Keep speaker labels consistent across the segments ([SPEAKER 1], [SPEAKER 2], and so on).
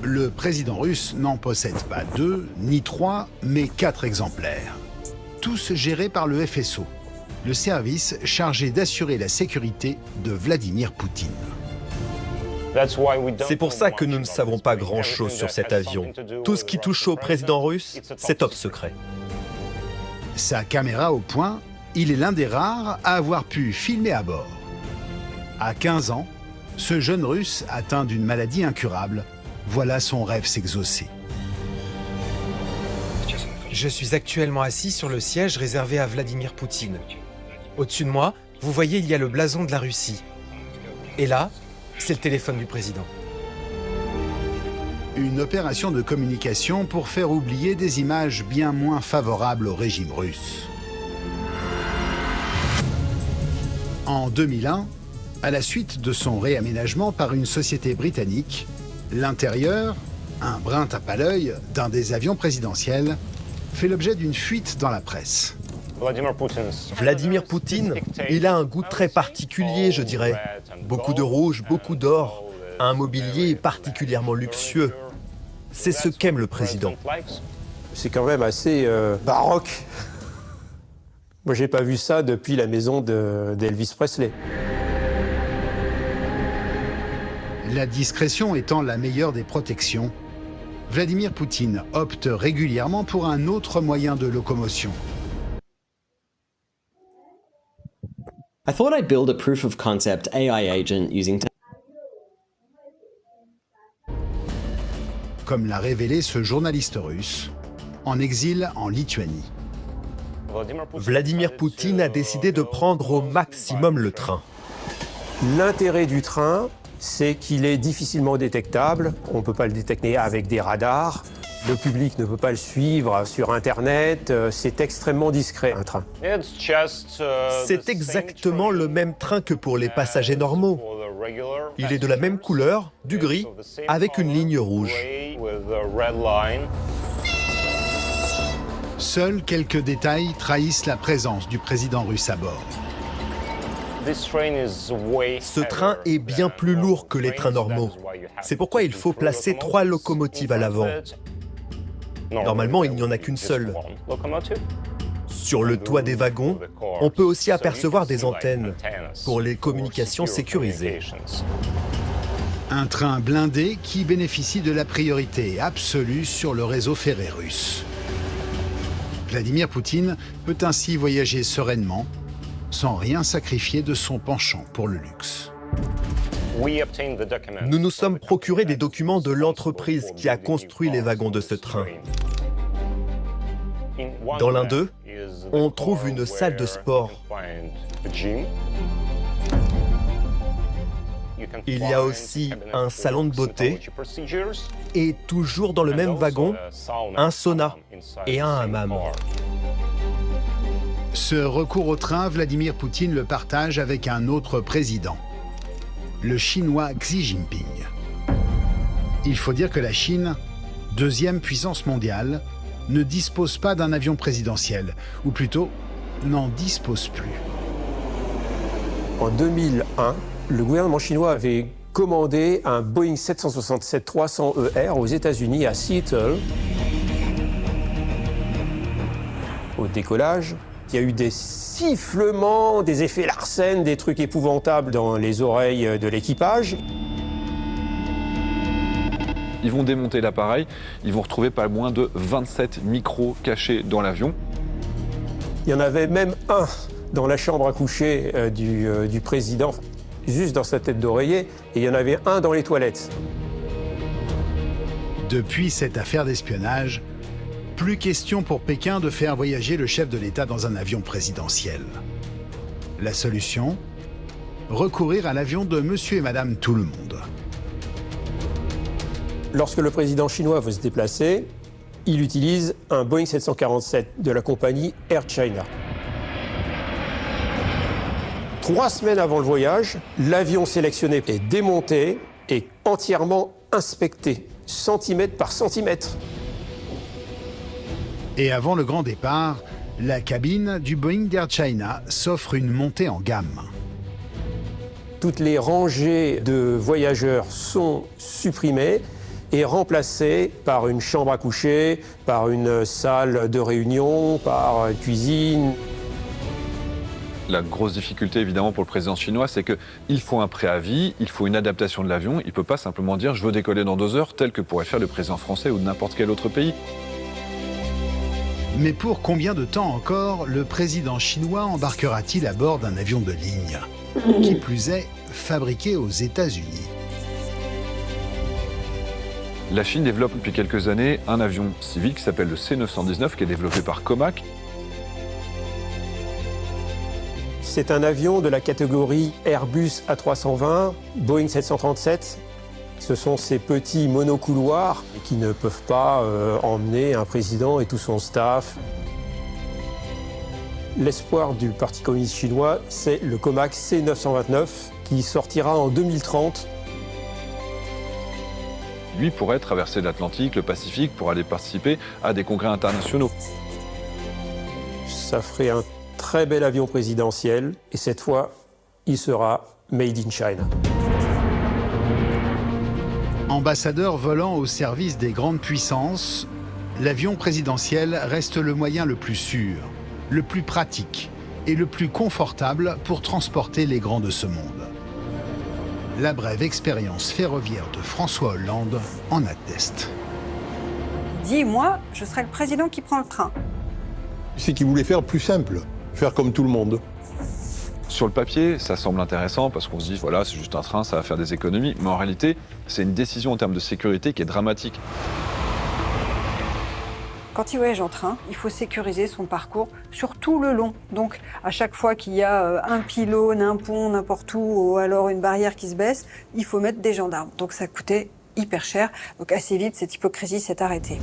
[SPEAKER 1] Le président russe n'en possède pas 2 ni 3, mais 4 exemplaires. Tous gérés par le FSO, le service chargé d'assurer la sécurité de Vladimir Poutine.
[SPEAKER 2] C'est pour ça que nous ne savons pas grand-chose sur cet avion. Tout ce qui touche au président russe, c'est top secret.
[SPEAKER 1] Sa caméra au point, il est l'un des rares à avoir pu filmer à bord. À 15 ans, ce jeune Russe atteint d'une maladie incurable, voilà son rêve s'exaucer.
[SPEAKER 3] Je suis actuellement assis sur le siège réservé à Vladimir Poutine. Au-dessus de moi, vous voyez, il y a le blason de la Russie. Et là, c'est le téléphone du président.
[SPEAKER 1] Une opération de communication pour faire oublier des images bien moins favorables au régime russe. En 2001, à la suite de son réaménagement par une société britannique, l'intérieur, un brin tape à l'œil d'un des avions présidentiels, fait l'objet d'une fuite dans la presse.
[SPEAKER 2] Vladimir Poutine, il a un goût très particulier, je dirais. Beaucoup de rouge, beaucoup d'or, un mobilier particulièrement luxueux. C'est ce qu'aime le président.
[SPEAKER 4] C'est quand même assez baroque. Moi, j'ai pas vu ça depuis la maison d'Elvis Presley.
[SPEAKER 1] La discrétion étant la meilleure des protections, Vladimir Poutine opte régulièrement pour un autre moyen de locomotion.
[SPEAKER 5] I thought I'd build a proof of concept AI agent using
[SPEAKER 1] Comme l'a révélé ce journaliste russe, en exil en Lituanie.
[SPEAKER 2] Vladimir Poutine a décidé de prendre au maximum le train.
[SPEAKER 4] L'intérêt du train, c'est qu'il est difficilement détectable. On ne peut pas le détecter avec des radars. Le public ne peut pas le suivre sur Internet. C'est extrêmement discret, un train.
[SPEAKER 2] C'est exactement le même train que pour les passagers normaux. Il est de la même couleur, du gris, avec une ligne rouge.
[SPEAKER 1] Seuls quelques détails trahissent la présence du président russe à bord.
[SPEAKER 2] Ce train est bien plus lourd que les trains normaux. C'est pourquoi il faut placer 3 locomotives à l'avant. Normalement, il n'y en a qu'une seule. Sur le toit des wagons, on peut aussi apercevoir des antennes pour les communications sécurisées.
[SPEAKER 1] Un train blindé qui bénéficie de la priorité absolue sur le réseau ferré russe. Vladimir Poutine peut ainsi voyager sereinement, sans rien sacrifier de son penchant pour le luxe.
[SPEAKER 2] Nous nous sommes procurés des documents de l'entreprise qui a construit les wagons de ce train. Dans l'un d'eux, on trouve une salle de sport. Il y a aussi un salon de beauté et toujours dans le même wagon, un sauna et un hammam.
[SPEAKER 1] Ce recours au train, Vladimir Poutine le partage avec un autre président, le Chinois Xi Jinping. Il faut dire que la Chine, deuxième puissance mondiale, ne dispose pas d'un avion présidentiel, ou plutôt, n'en dispose plus.
[SPEAKER 4] En 2001, le gouvernement chinois avait commandé un Boeing 767-300ER aux États-Unis, à Seattle. Au décollage, il y a eu des sifflements, des effets Larsen, des trucs épouvantables dans les oreilles de l'équipage.
[SPEAKER 6] Ils vont démonter l'appareil, ils vont retrouver pas moins de 27 micros cachés dans l'avion.
[SPEAKER 4] Il y en avait même un dans la chambre à coucher du président, juste dans sa tête d'oreiller, et il y en avait un dans les toilettes.
[SPEAKER 1] Depuis cette affaire d'espionnage, plus question pour Pékin de faire voyager le chef de l'État dans un avion présidentiel. La solution ? Recourir à l'avion de monsieur et madame tout le monde.
[SPEAKER 4] Lorsque le président chinois veut se déplacer, il utilise un Boeing 747 de la compagnie Air China. 3 semaines avant le voyage, l'avion sélectionné est démonté et entièrement inspecté, centimètre par centimètre.
[SPEAKER 1] Et avant le grand départ, la cabine du Boeing d'Air China s'offre une montée en gamme.
[SPEAKER 4] Toutes les rangées de voyageurs sont supprimées est remplacé par une chambre à coucher, par une salle de réunion, par une cuisine.
[SPEAKER 6] La grosse difficulté, évidemment, pour le président chinois, c'est qu'il faut un préavis, il faut une adaptation de l'avion. Il ne peut pas simplement dire « je veux décoller dans 2 heures », tel que pourrait faire le président français ou de n'importe quel autre pays.
[SPEAKER 1] Mais pour combien de temps encore le président chinois embarquera-t-il à bord d'un avion de ligne? Qui plus est, fabriqué aux États-Unis.
[SPEAKER 6] La Chine développe depuis quelques années un avion civil qui s'appelle le C919, qui est développé par Comac.
[SPEAKER 4] C'est un avion de la catégorie Airbus A320, Boeing 737. Ce sont ces petits monocouloirs qui ne peuvent pas emmener un président et tout son staff. L'espoir du Parti communiste chinois, c'est le Comac C929 qui sortira en 2030.
[SPEAKER 6] Lui pourrait traverser l'Atlantique, le Pacifique, pour aller participer à des congrès internationaux.
[SPEAKER 4] Ça ferait un très bel avion présidentiel et cette fois, il sera made in China.
[SPEAKER 1] Ambassadeur volant au service des grandes puissances, l'avion présidentiel reste le moyen le plus sûr, le plus pratique et le plus confortable pour transporter les grands de ce monde. La brève expérience ferroviaire de François Hollande en atteste.
[SPEAKER 7] Dis-moi, je serai le président qui prend le train.
[SPEAKER 8] C'est qu'il voulait faire plus simple, faire comme tout le monde.
[SPEAKER 6] Sur le papier, ça semble intéressant parce qu'on se dit, voilà, c'est juste un train, ça va faire des économies. Mais en réalité, c'est une décision en termes de sécurité qui est dramatique.
[SPEAKER 7] Quand il voyage en train, il faut sécuriser son parcours sur tout le long. Donc, à chaque fois qu'il y a un pylône, un pont, n'importe où, ou alors une barrière qui se baisse, il faut mettre des gendarmes. Donc, ça coûtait hyper cher. Donc, assez vite, cette hypocrisie s'est arrêtée.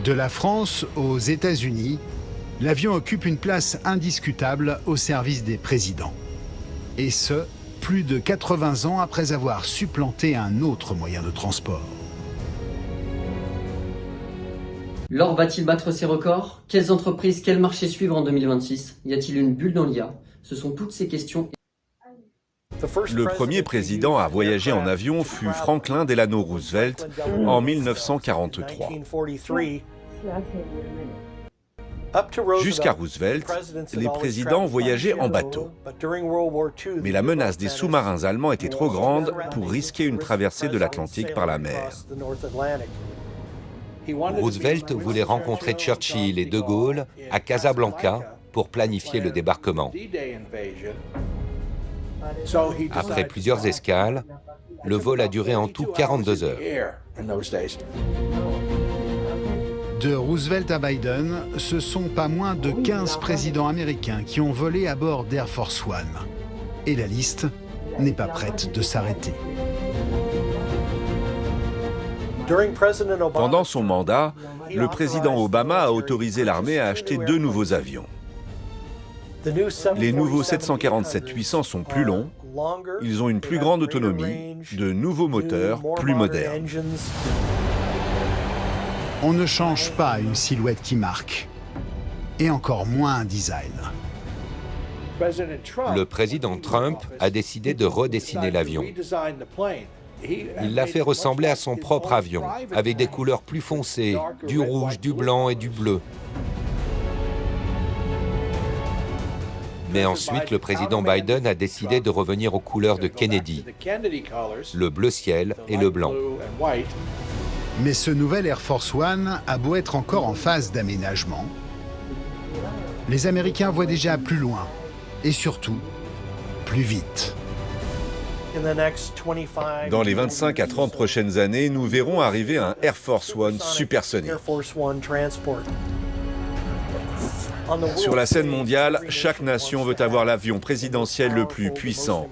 [SPEAKER 1] De la France aux États-Unis, l'avion occupe une place indiscutable au service des présidents. Et ce, plus de 80 ans après avoir supplanté un autre moyen de transport.
[SPEAKER 9] L'or va-t-il battre ses records? Quelles entreprises, quel marché suivre en 2026? Y a-t-il une bulle dans l'IA? Ce sont toutes ces questions.
[SPEAKER 10] Le premier président à voyager en avion fut Franklin Delano Roosevelt en 1943. Jusqu'à Roosevelt, les présidents voyageaient en bateau. Mais la menace des sous-marins allemands était trop grande pour risquer une traversée de l'Atlantique par la mer.
[SPEAKER 11] Roosevelt voulait rencontrer Churchill et De Gaulle à Casablanca pour planifier le débarquement. Après plusieurs escales, le vol a duré en tout 42 heures.
[SPEAKER 1] De Roosevelt à Biden, ce sont pas moins de 15 présidents américains qui ont volé à bord d'Air Force One. Et la liste n'est pas prête de s'arrêter.
[SPEAKER 10] Pendant son mandat, le président Obama a autorisé l'armée à acheter 2 nouveaux avions. Les nouveaux 747-800 sont plus longs, ils ont une plus grande autonomie, de nouveaux moteurs plus modernes.
[SPEAKER 1] On ne change pas une silhouette qui marque, et encore moins un design.
[SPEAKER 11] Le président Trump a décidé de redessiner l'avion. Il l'a fait ressembler à son propre avion, avec des couleurs plus foncées, du rouge, du blanc et du bleu. Mais ensuite, le président Biden a décidé de revenir aux couleurs de Kennedy, le bleu ciel et le blanc.
[SPEAKER 1] Mais ce nouvel Air Force One a beau être encore en phase d'aménagement, les Américains voient déjà plus loin, et surtout, plus vite.
[SPEAKER 10] Dans les 25 à 30 prochaines années, nous verrons arriver un Air Force One supersonique. Sur la scène mondiale, chaque nation veut avoir l'avion présidentiel le plus puissant,